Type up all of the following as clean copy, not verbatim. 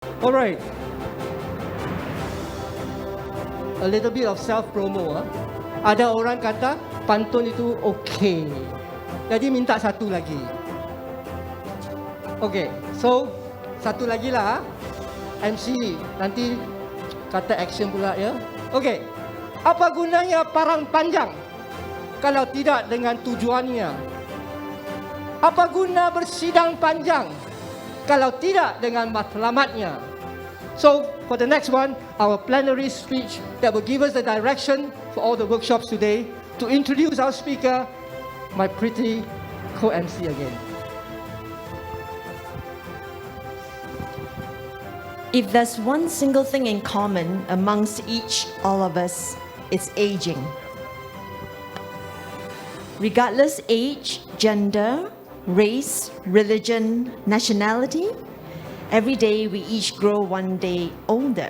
Alright. A little bit of self-promo. Ada orang kata pantun itu okey. Jadi minta satu lagi. Okay, so satu lagi lah. MC nanti kata action pula ya. Okay. Apa gunanya parang panjang kalau tidak dengan tujuannya? Apa guna bersidang panjang kalau tidak dengan matlamatnya? So, for the next one, our plenary speech that will give us the direction for all the workshops today, to introduce our speaker, my pretty co-MC again. If there's one single thing in common amongst all of us, it's aging. Regardless age, gender, race, religion, nationality, every day we each grow one day older.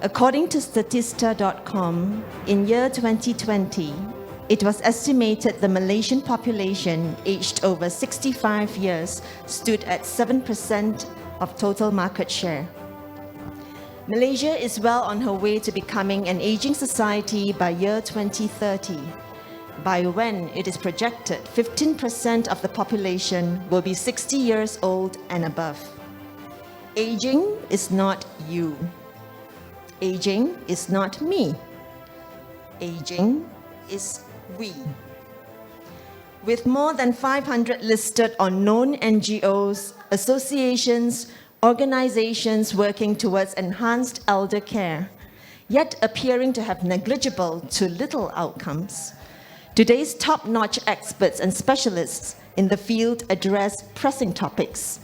According to Statista.com, in year 2020, it was estimated the Malaysian population aged over 65 years stood at 7% of total market share. Malaysia is well on her way to becoming an aging society by year 2030, by when it is projected 15% of the population will be 60 years old and above. Aging is not you. Aging is not me. Aging is we. With more than 500 listed or known NGOs, associations, organizations working towards enhanced elder care, yet appearing to have negligible to little outcomes, today's top-notch experts and specialists in the field address pressing topics.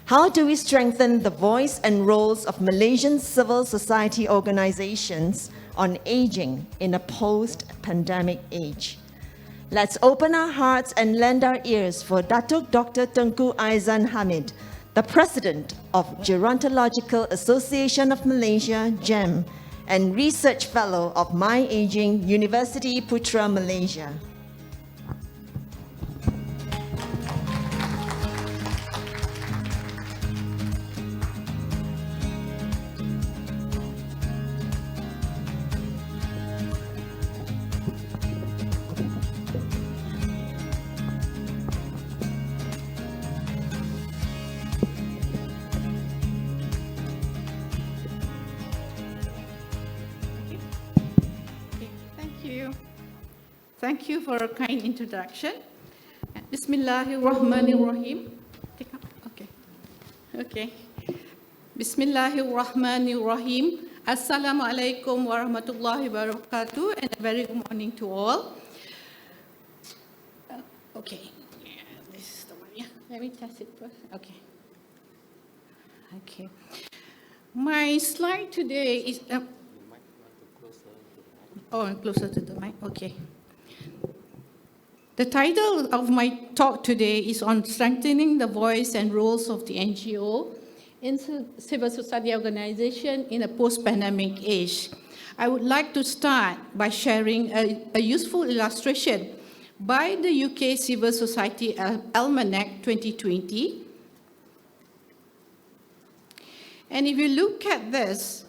How do we strengthen the voice and roles of Malaysian civil society organizations on aging in a post-pandemic age? Let's open our hearts and lend our ears for Dato Dr. Tengku Aizan Hamid, the President of Gerontological Association of Malaysia, GEM, and Research Fellow of My Aging University Putra, Malaysia. Thank you for a kind introduction. Bismillahirrahmanirrahim. Okay. Bismillahirrahmanirrahim. Assalamualaikum warahmatullahi wabarakatuh, and a very good morning to all. Okay. Yeah, this is the one. Yeah, let me test it first. Okay. My slide today is. Closer to the mic. Okay. The title of my talk today is on strengthening the voice and roles of the NGO in civil society organization in a post-pandemic age. I would like to start by sharing a useful illustration by the UK Civil Society Almanac 2020. And if you look at this,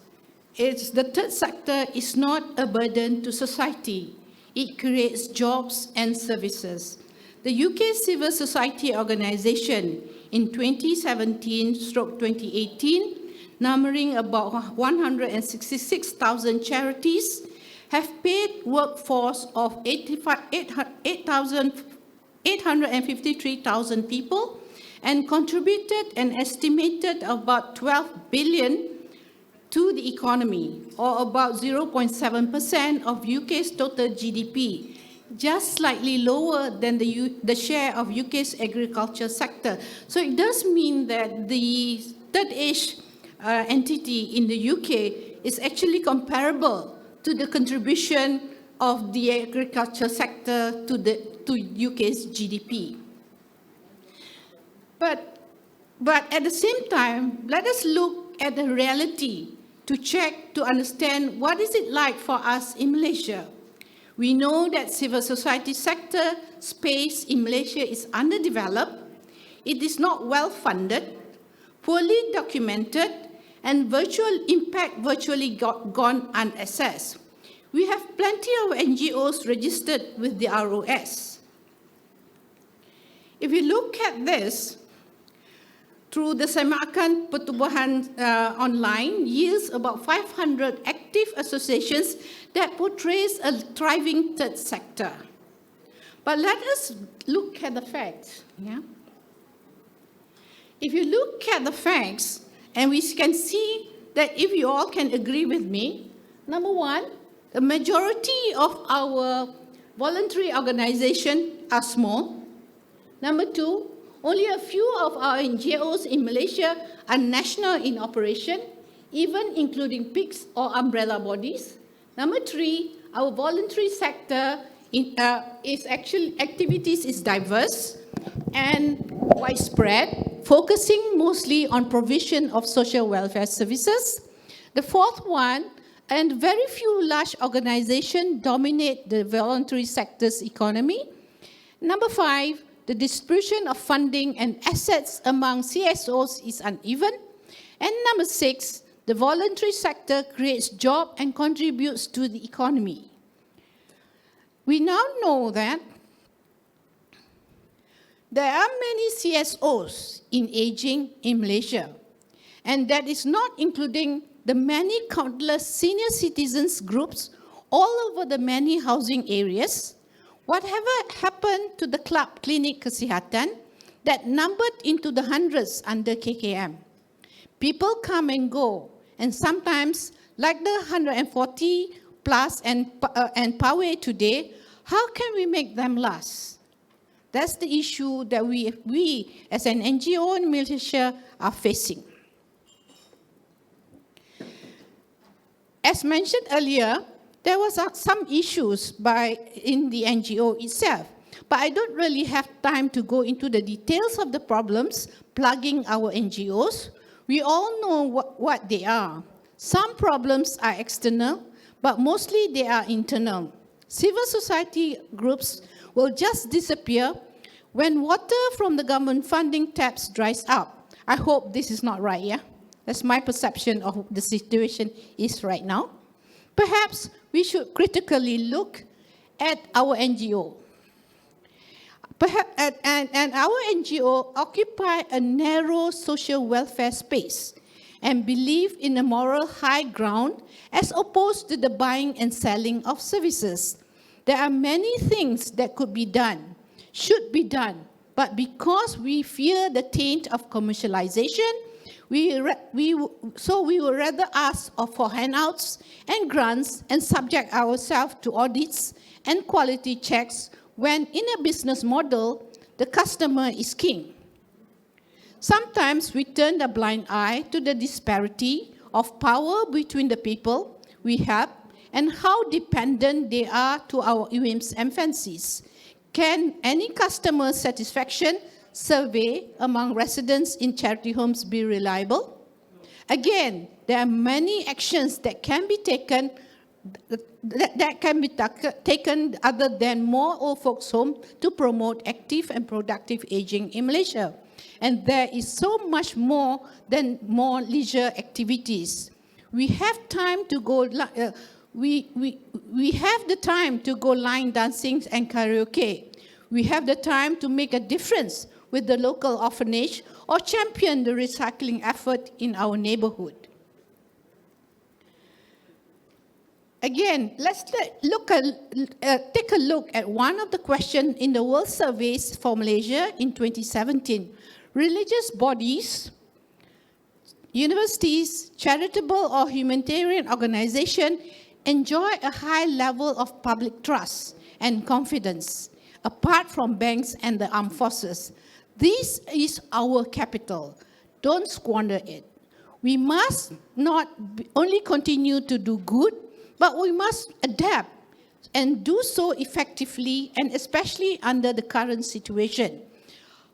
the third sector is not a burden to society. It creates jobs and services. The UK Civil Society Organization in 2017-2018, numbering about 166,000 charities, have paid workforce of 853,000 people and contributed an estimated about 12 billion to the economy, or about 0.7% of UK's total GDP, just slightly lower than the share of UK's agriculture sector. So it does mean that the third age entity in the UK is actually comparable to the contribution of the agriculture sector to UK's GDP. But at the same time, let us look at the reality to check, to understand what is it like for us in Malaysia. We know that civil society sector space in Malaysia is underdeveloped, it is not well funded, poorly documented, and virtual impact virtually gone unassessed. We have plenty of NGOs registered with the ROS. If you look at this, through the Semakan Pertubuhan online yields about 500 active associations that portrays a thriving third sector. But let us look at the facts. Yeah? If you look at the facts, and we can see that if you all can agree with me, number one, the majority of our voluntary organizations are small. Number two, only a few of our NGOs in Malaysia are national in operation, even including PICs or umbrella bodies. Number three, our voluntary sector activities is diverse and widespread, focusing mostly on provision of social welfare services. The fourth one, and very few large organizations dominate the voluntary sector's economy. Number five, the distribution of funding and assets among CSOs is uneven. And number six, the voluntary sector creates jobs and contributes to the economy. We now know that there are many CSOs in aging in Malaysia, and that is not including the many countless senior citizens groups all over the many housing areas. Whatever happened to the club clinic kesihatan that numbered into the hundreds under KKM? People come and go, and sometimes, like the 140 plus and Poway today, how can we make them last? That's the issue that we as an NGO in Malaysia are facing. As mentioned earlier, there was some issues in the NGO itself, but I don't really have time to go into the details of the problems plaguing our NGOs. We all know what they are. Some problems are external, but mostly they are internal. Civil society groups will just disappear when water from the government funding taps dries up. I hope this is not right, yeah? That's my perception of the situation is right now. Perhaps we should critically look at our NGO. And our NGO occupy a narrow social welfare space and believe in a moral high ground as opposed to the buying and selling of services. There are many things that could be done, should be done, but because we fear the taint of commercialization, we will rather ask for handouts and grants and subject ourselves to audits and quality checks when in a business model, the customer is king. Sometimes we turn a blind eye to the disparity of power between the people we help and how dependent they are to our whims and fancies. Can any customer satisfaction survey among residents in charity homes be reliable? Again, there are many actions that can be taken other than more old folks' home to promote active and productive aging in Malaysia. And there is so much more than more leisure activities. We have time to go. We have the time to go line dancing and karaoke. We have the time to make a difference with the local orphanage or champion the recycling effort in our neighborhood. Again, let's take a look at one of the questions in the World Surveys for Malaysia in 2017. Religious bodies, universities, charitable or humanitarian organizations enjoy a high level of public trust and confidence, apart from banks and the armed forces. This is our capital. Don't squander it. We must not only continue to do good, but we must adapt and do so effectively, and especially under the current situation.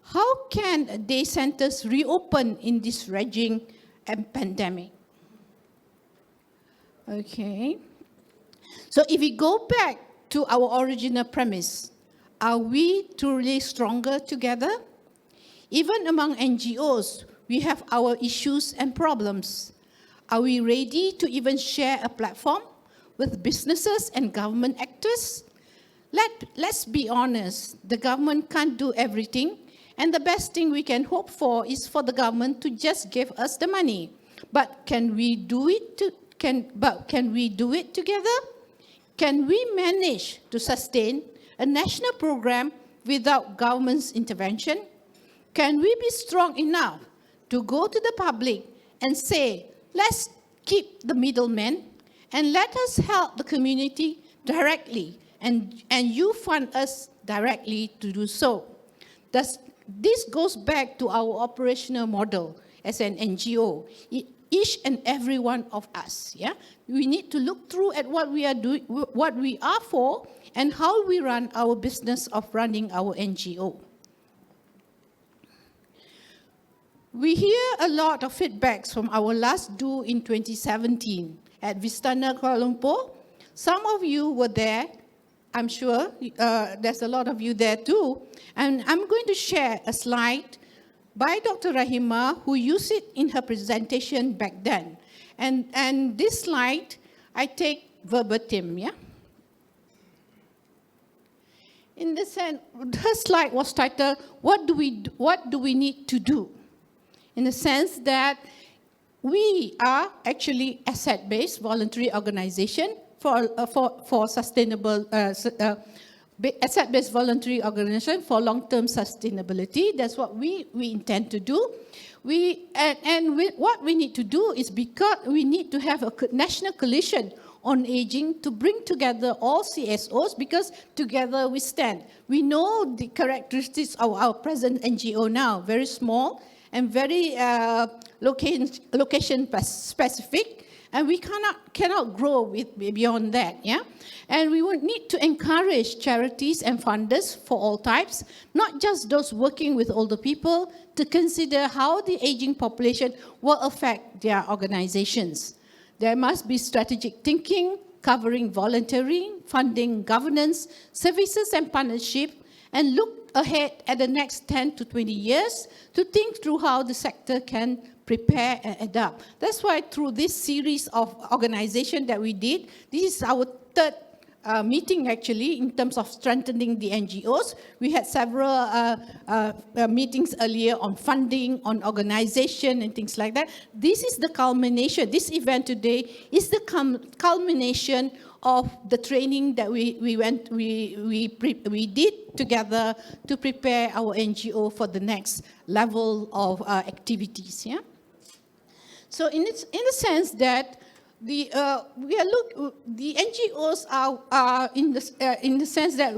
How can day centers reopen in this raging pandemic? Okay. So if we go back to our original premise, are we truly stronger together? Even among NGOs, we have our issues and problems. Are we ready to even share a platform with businesses and government actors? Let's be honest, the government can't do everything, and the best thing we can hope for is for the government to just give us the money. But can we do it together? Can we manage to sustain a national program without government's intervention? Can we be strong enough to go to the public and say, let's keep the middleman and let us help the community directly, and you fund us directly to do so? This goes back to our operational model as an NGO. Each and every one of us, we need to look through at what we are doing, what we are for, and how we run our business of running our NGO. We hear a lot of feedbacks from our last do in 2017 at Vistana Kuala Lumpur. Some of you were there. I'm sure there's a lot of you there too. And I'm going to share a slide by Dr. Rahima, who used it in her presentation back then. And this slide, I take verbatim, In the sense, her slide was titled, what do we need to do? In the sense that we are actually asset-based voluntary organization for sustainable, asset-based voluntary organization for long-term sustainability. That's what we intend to do. What we need to do is, because we need to have a national coalition on aging to bring together all CSOs, because together we stand. We know the characteristics of our present NGO now, very small and very location specific, and we cannot grow beyond that, And we would need to encourage charities and funders for all types, not just those working with older people, to consider how the aging population will affect their organizations. There must be strategic thinking covering volunteering, funding, governance, services and partnership, and look ahead at the next 10 to 20 years to think through how the sector can prepare and adapt. That's why through this series of organization that we did, this is our third meeting actually in terms of strengthening the NGOs. We had several meetings earlier on funding, on organization and things like that. This is the culmination. This event today is the culmination of the training that we did together to prepare our NGO for the next level of activities. So in a sense that the NGOs are in the sense that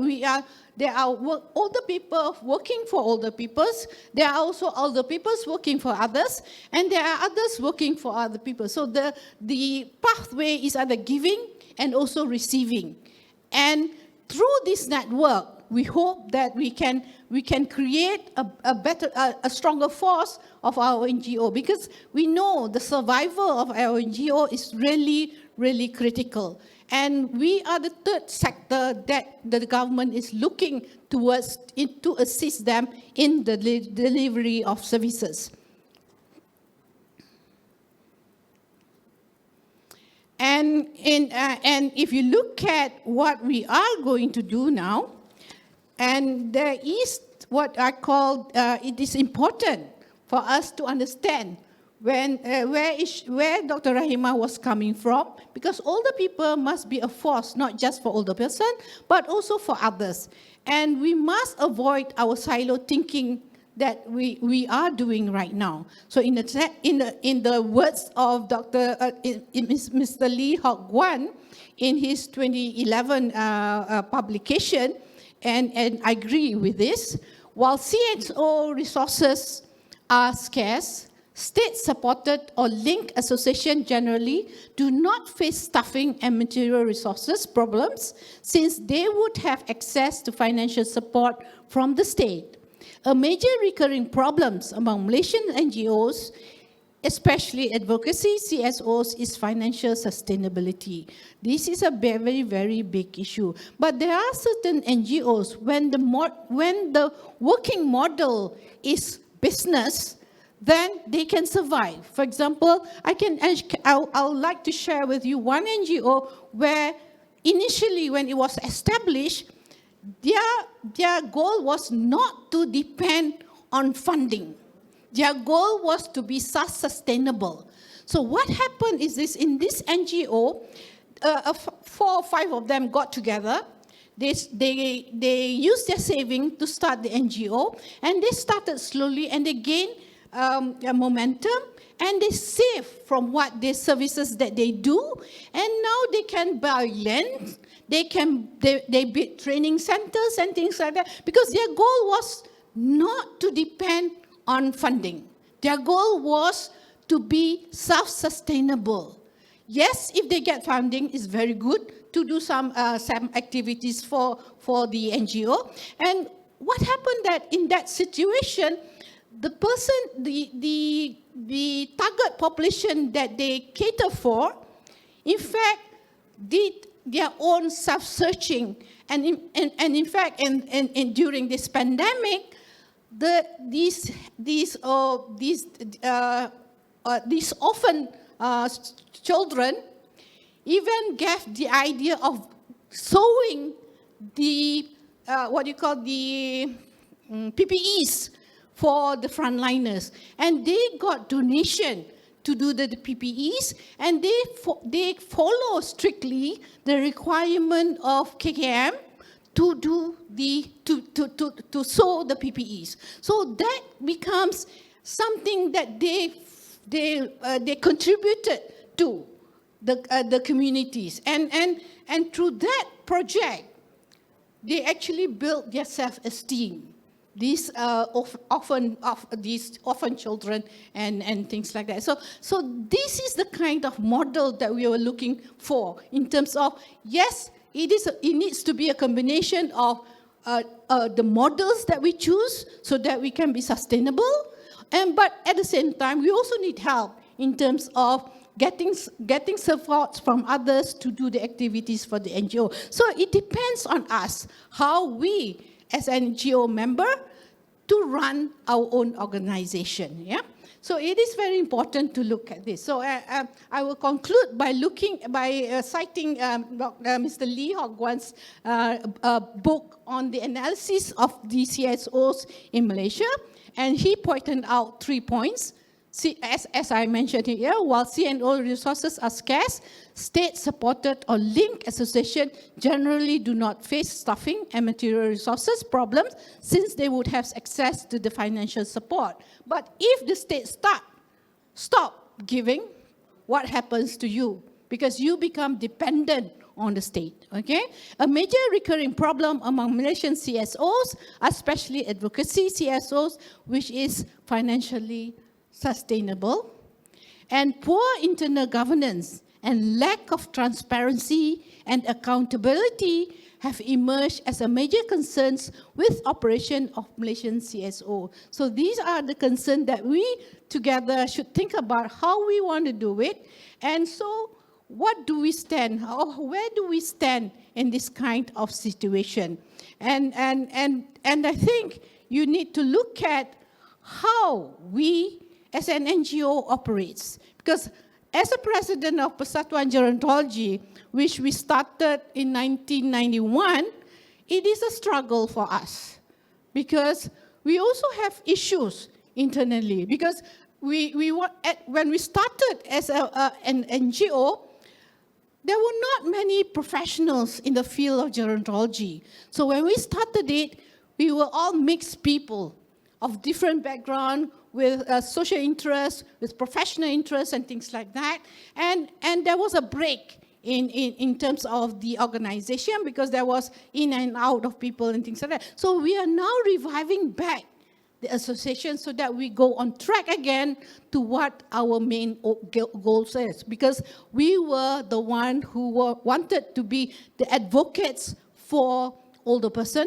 there are older people working for older peoples. There are also older peoples working for others, and there are others working for other people. So the pathway is either giving and also receiving. And through this network, we hope that we can create a stronger force of our NGO, because we know the survival of our NGO is really, really critical. And we are the third sector that the government is looking towards to assist them in the delivery of services. And if you look at what we are going to do now, and there is what I call, it is important for us to understand where Dr. Rahima was coming from, because older people must be a force, not just for older person, but also for others. And we must avoid our silo thinking that we are doing right now. So in the words of Mr. Lee Hock Guan in his 2011 publication, and I agree with this, while CSO resources are scarce, state-supported or linked associations generally do not face staffing and material resources problems, since they would have access to financial support from the state. A major recurring problem among Malaysian NGOs, especially advocacy CSOs, is financial sustainability. This is a very, very big issue. But there are certain NGOs, when the working model is business, then they can survive. For example, I would like to share with you one NGO where initially when it was established, their goal was not to depend on funding. Their goal was to be self-sustainable. So what happened is this, in this NGO, 4 or 5 of them got together. They used their saving to start the NGO, and they started slowly, and they gained momentum, and they save from what the services that they do, and now they can buy land, they build training centers and things like that, because their goal was not to depend on funding. Their goal was to be self-sustainable. Yes, if they get funding, it's very good to do some activities for the NGO. And what happened that in that situation, the person, the target population that they cater for, in fact, did their own self-searching. And in fact, during this pandemic, these orphan children even gave the idea of sewing the PPEs for the frontliners, and they got donation to do the PPEs, and they follow strictly the requirement of KKM to do to sew the PPEs. So that becomes something that they contributed to the communities, and through that project, they actually built their self-esteem. These orphan children and things like that. So this is the kind of model that we were looking for in terms of, yes, it needs to be a combination of the models that we choose so that we can be sustainable, but at the same time, we also need help in terms of getting support from others to do the activities for the NGO. So it depends on us how we, as an NGO member, to run our own organization. Yeah. So it is very important to look at this. So I will conclude by citing Mr. Lee Hock Wan's book on the analysis of the CSOs in Malaysia, and he pointed out 3 points. As I mentioned here, while CNO resources are scarce, state-supported or linked associations generally do not face staffing and material resources problems since they would have access to the financial support. But if the state stop giving, what happens to you? Because you become dependent on the state, okay? A major recurring problem among Malaysian CSOs, especially advocacy CSOs, which is financially sustainable, and poor internal governance and lack of transparency and accountability have emerged as a major concerns with operation of Malaysian CSO. So these are the concerns that we together should think about how we want to do it. And so what do we stand, or where do we stand in this kind of situation? And I think you need to look at how we as an NGO operates. Because as a president of Persatuan Gerontologi, which we started in 1991, it is a struggle for us. Because we also have issues internally. Because when we started as an NGO, there were not many professionals in the field of gerontology. So when we started it, we were all mixed people of different background, with social interests, with professional interests and things like that. And there was a break in terms of the organization because there was in and out of people and things like that. So we are now reviving back the association so that we go on track again to what our main goal is. Because we were the one who wanted to be the advocates for older person,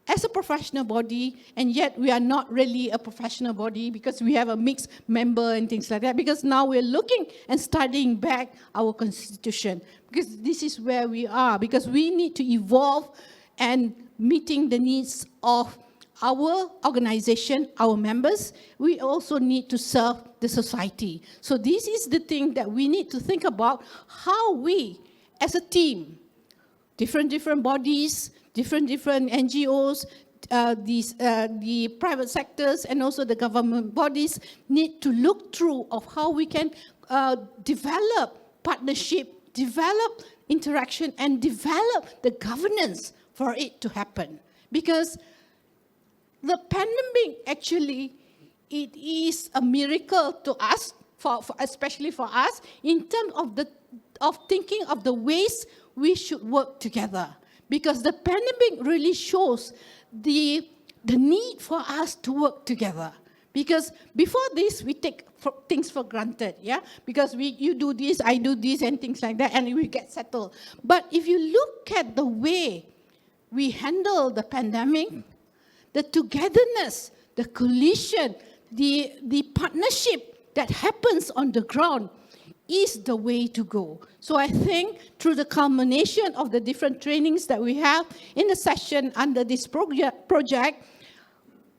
as a professional body, and yet we are not really a professional body because we have a mixed member and things like that, because now we're looking and studying back our constitution, because this is where we are, because we need to evolve and meeting the needs of our organization, our members, we also need to serve the society. So this is the thing that we need to think about, how we, as a team, different bodies, different NGOs, the private sectors and also the government bodies need to look through of how we can develop partnership, develop interaction, and develop the governance for it to happen. Because the pandemic, actually, it is a miracle to us, especially for us, in terms of thinking of the ways we should work together. Because the pandemic really shows the need for us to work together. Because before this, we take things for granted, yeah? Because you do this, I do this, and things like that, and we get settled. But if you look at the way we handle the pandemic, the togetherness, the coalition, the partnership that happens on the ground is the way to go. So I think through the culmination of the different trainings that we have in the session under this project,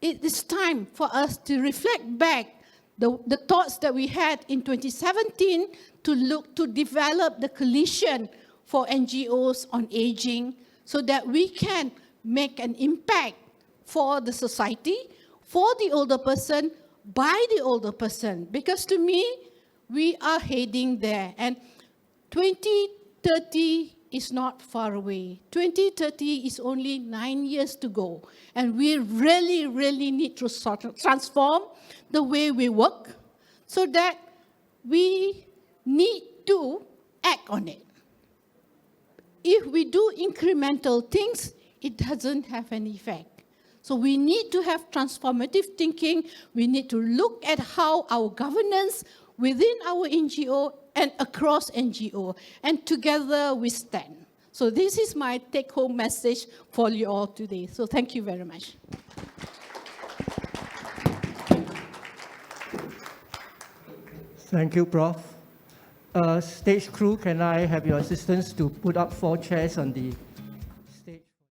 it is time for us to reflect back the thoughts that we had in 2017 to develop the coalition for NGOs on aging so that we can make an impact for the society, for the older person, by the older person. Because to me, we are heading there. And 2030 is not far away. 2030 is only 9 years to go. And we really need to transform the way we work so that we need to act on it. If we do incremental things, it doesn't have any effect. So we need to have transformative thinking. We need to look at how our governance within our NGO and across NGO, and together we stand. So this is my take-home message for you all today. So thank you very much. Thank you, Prof. Stage crew, can I have your assistance to put up 4 chairs on the